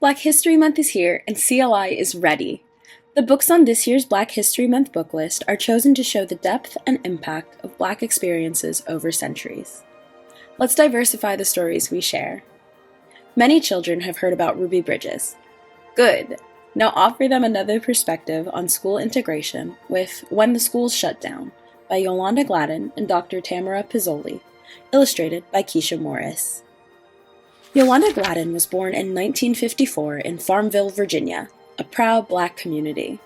Black History Month is here, and CLI is ready. The books on this year's Black History Month book list are chosen to show the depth and impact of Black experiences over centuries. Let's diversify the stories we share. Many children have heard about Ruby Bridges. Good. Now offer them another perspective on school integration with When the Schools Shut Down by Yolanda Gladden and Dr. Tamara Pizzoli, illustrated by Keisha Morris. Yolanda Gladden was born in 1954 in Farmville, Virginia, a proud Black community.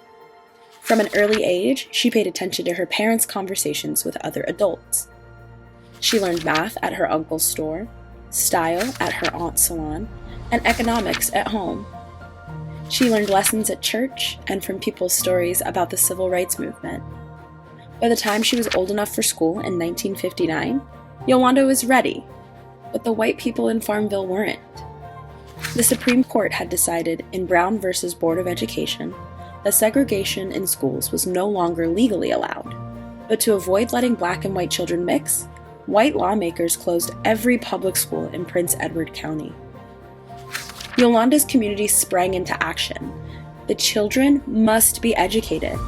From an early age, she paid attention to her parents' conversations with other adults. She learned math at her uncle's store, style at her aunt's salon, and economics at home. She learned lessons at church and from people's stories about the civil rights movement. By the time she was old enough for school in 1959, Yolanda was ready, but the white people in Farmville weren't. The Supreme Court had decided in Brown v. Board of Education that segregation in schools was no longer legally allowed, but to avoid letting Black and white children mix, white lawmakers closed every public school in Prince Edward County. Yolanda's community sprang into action. The children must be educated.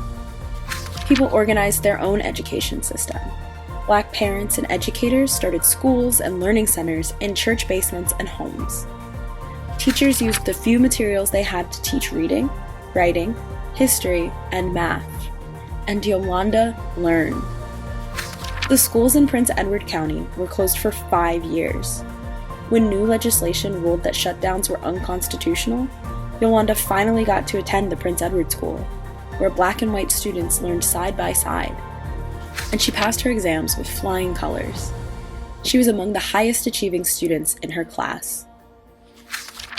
People organized their own education system. Black parents and educators started schools and learning centers in church basements and homes. Teachers used the few materials they had to teach reading, writing, history, and math. And Yolanda learned. The schools in Prince Edward County were closed for 5 years. When new legislation ruled that shutdowns were unconstitutional, Yolanda finally got to attend the Prince Edward School, where Black and white students learned side by side. And she passed her exams with flying colors. She was among the highest achieving students in her class.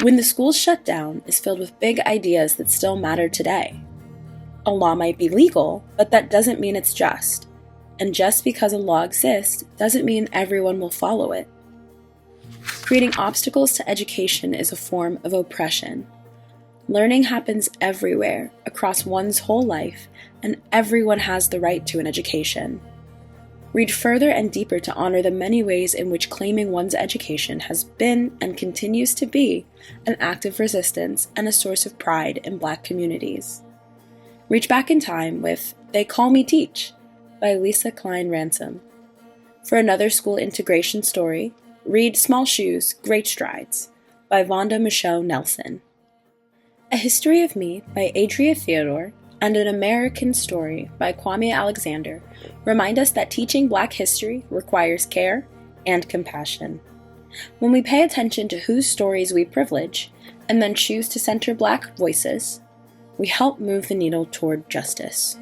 When the schools shut down is filled with big ideas that still matter today. A law might be legal, but that doesn't mean it's just. And just because a law exists doesn't mean everyone will follow it. Creating obstacles to education is a form of oppression. Learning happens everywhere, across one's whole life, and everyone has the right to an education. Read further and deeper to honor the many ways in which claiming one's education has been and continues to be an act of resistance and a source of pride in Black communities. Reach back in time with They Call Me Teach by Lisa Klein Ransom. For another school integration story, read Small Shoes, Great Strides by Vonda Michaud Nelson. A History of Me by Adria Theodore and An American Story by Kwame Alexander remind us that teaching Black history requires care and compassion. When we pay attention to whose stories we privilege and then choose to center Black voices, we help move the needle toward justice.